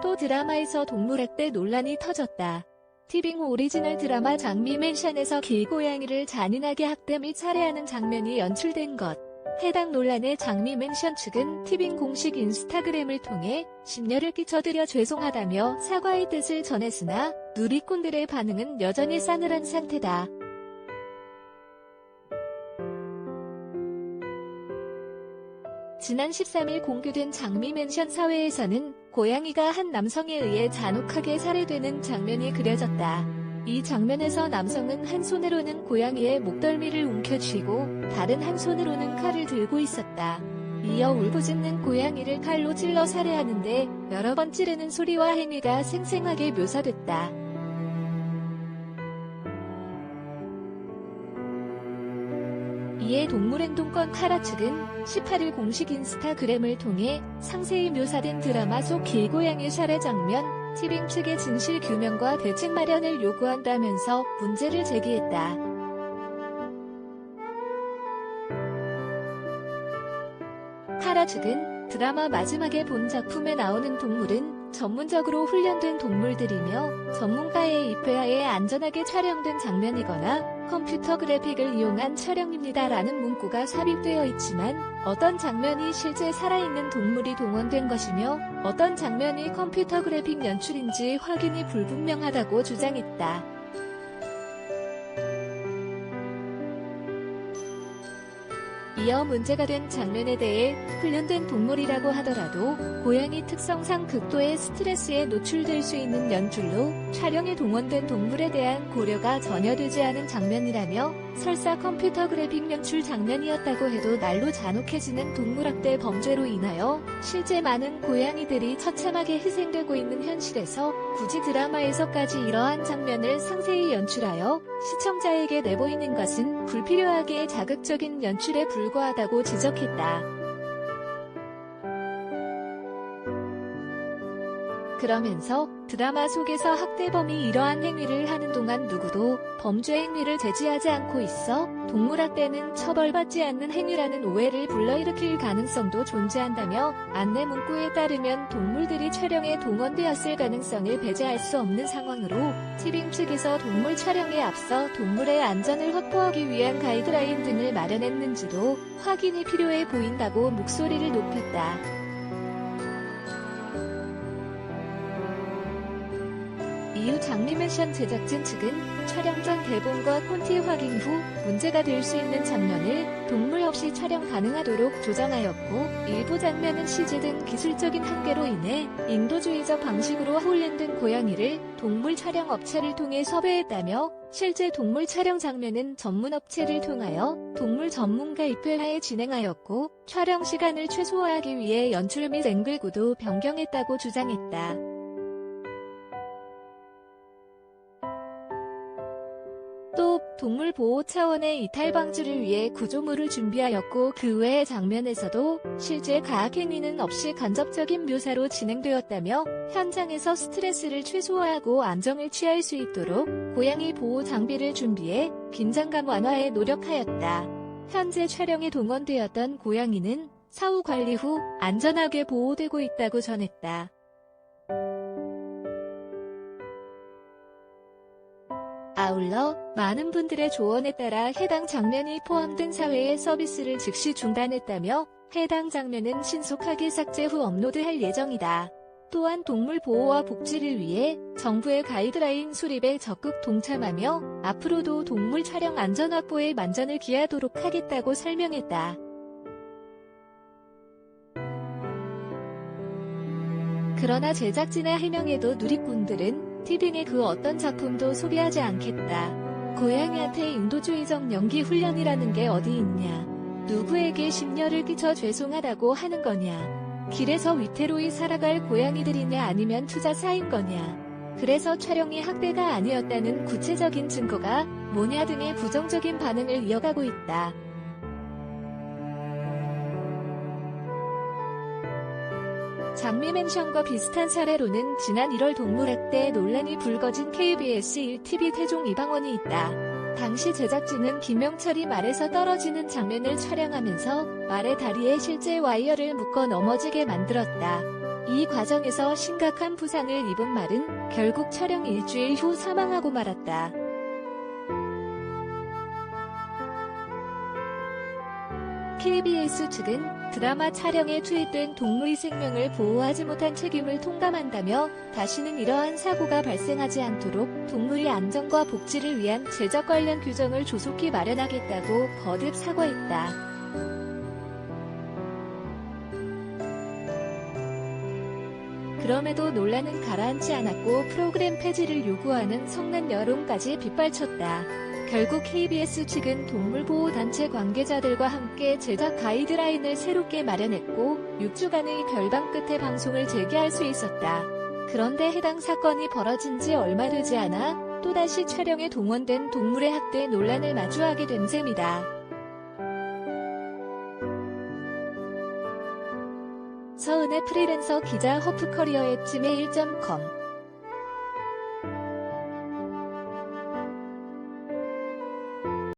또 드라마에서 동물학대 논란이 터졌다. 티빙 오리지널 드라마 장미 맨션에서 길고양이를 잔인하게 학대 및 살해하는 장면이 연출된 것. 해당 논란에 장미 맨션 측은 티빙 공식 인스타그램을 통해 심려를 끼쳐드려 죄송하다며 사과의 뜻을 전했으나 누리꾼들의 반응은 여전히 싸늘한 상태다. 지난 13일 공개된 장미 맨션 사회에서는 고양이가 한 남성에 의해 잔혹하게 살해되는 장면이 그려졌다. 이 장면에서 남성은 한 손으로는 고양이의 목덜미를 움켜쥐고 다른 한 손으로는 칼을 들고 있었다. 이어 울부짖는 고양이를 칼로 찔러 살해하는데 여러 번 찌르는 소리와 행위가 생생하게 묘사됐다. 이에 동물행동권 카라 측은 18일 공식 인스타그램을 통해 상세히 묘사된 드라마 속 길고양이 살해 장면, 티빙 측의 진실 규명과 대책 마련을 요구한다면서 문제를 제기했다. 카라 측은 드라마 마지막에 본 작품에 나오는 동물은 전문적으로 훈련된 동물들이며 전문가의 입회하에 안전하게 촬영된 장면이거나 컴퓨터 그래픽을 이용한 촬영입니다라는 문구가 삽입되어 있지만 어떤 장면이 실제 살아있는 동물이 동원된 것이며 어떤 장면이 컴퓨터 그래픽 연출인지 확인이 불분명하다고 주장했다. 이어 문제가 된 장면에 대해 훈련된 동물이라고 하더라도 고양이 특성상 극도의 스트레스에 노출될 수 있는 연출로 촬영에 동원된 동물에 대한 고려가 전혀 되지 않은 장면이라며 설사 컴퓨터 그래픽 연출 장면이었다고 해도 날로 잔혹해지는 동물학대 범죄로 인하여 실제 많은 고양이들이 처참하게 희생되고 있는 현실에서 굳이 드라마에서까지 이러한 장면을 상세히 연출하여 시청자에게 내보이는 것은 불필요하게 자극적인 연출에 불과하다고 지적했다. 그러면서 드라마 속에서 학대범이 이러한 행위를 하는 동안 누구도 범죄 행위를 제지하지 않고 있어 동물학대는 처벌받지 않는 행위라는 오해를 불러일으킬 가능성도 존재한다며 안내 문구에 따르면 동물들이 촬영에 동원되었을 가능성을 배제할 수 없는 상황으로 티빙 측에서 동물 촬영에 앞서 동물의 안전을 확보하기 위한 가이드라인 등을 마련했는지도 확인이 필요해 보인다고 목소리를 높였다. 이후 장미 맨션 제작진 측은 촬영 전 대본과 콘티 확인 후 문제가 될 수 있는 장면을 동물 없이 촬영 가능하도록 조정하였고 일부 장면은 CG 등 기술적인 한계로 인해 인도주의적 방식으로 훈련된 고양이를 동물 촬영 업체를 통해 섭외했다며 실제 동물 촬영 장면은 전문 업체를 통하여 동물 전문가 입회하에 진행하였고 촬영 시간을 최소화하기 위해 연출 및 앵글 구도 변경했다고 주장했다. 또 동물 보호 차원의 이탈 방지를 위해 구조물을 준비하였고 그 외의 장면에서도 실제 가학행위는 없이 간접적인 묘사로 진행되었다며 현장에서 스트레스를 최소화하고 안정을 취할 수 있도록 고양이 보호 장비를 준비해 긴장감 완화에 노력하였다. 현재 촬영에 동원되었던 고양이는 사후 관리 후 안전하게 보호되고 있다고 전했다. 아울러 많은 분들의 조언에 따라 해당 장면이 포함된 사회의 서비스를 즉시 중단했다며 해당 장면은 신속하게 삭제 후 업로드할 예정이다. 또한 동물 보호와 복지를 위해 정부의 가이드라인 수립에 적극 동참하며 앞으로도 동물 촬영 안전 확보에 만전을 기하도록 하겠다고 설명했다. 그러나 제작진의 해명에도 누리꾼들은 티빙의 그 어떤 작품도 소비하지 않겠다. 고양이한테 인도주의적 연기 훈련이라는 게 어디 있냐. 누구에게 심려를 끼쳐 죄송하다고 하는 거냐. 길에서 위태로이 살아갈 고양이들이냐 아니면 투자사인 거냐. 그래서 촬영이 학대가 아니었다는 구체적인 증거가 뭐냐 등의 부정적인 반응을 이어가고 있다. 장미 맨션과 비슷한 사례로는 지난 1월 동물학대 논란이 불거진 KBS 1TV 태종 이방원이 있다. 당시 제작진은 김영철이 말에서 떨어지는 장면을 촬영하면서 말의 다리에 실제 와이어를 묶어 넘어지게 만들었다. 이 과정에서 심각한 부상을 입은 말은 결국 촬영 일주일 후 사망하고 말았다. KBS 측은 드라마 촬영에 투입된 동물의 생명을 보호하지 못한 책임을 통감한다며 다시는 이러한 사고가 발생하지 않도록 동물의 안전과 복지를 위한 제작 관련 규정을 조속히 마련하겠다고 거듭 사과했다. 그럼에도 논란은 가라앉지 않았고 프로그램 폐지를 요구하는 성난 여론까지 빗발쳤다. 결국 KBS 측은 동물보호단체 관계자들과 함께 제작 가이드라인을 새롭게 마련했고 6주간의 결방 끝에 방송을 재개할 수 있었다. 그런데 해당 사건이 벌어진 지 얼마 되지 않아 또다시 촬영에 동원된 동물의 학대 논란을 마주하게 된 셈이다. 서은의 프리랜서 기자 허프커리어의 gmail.com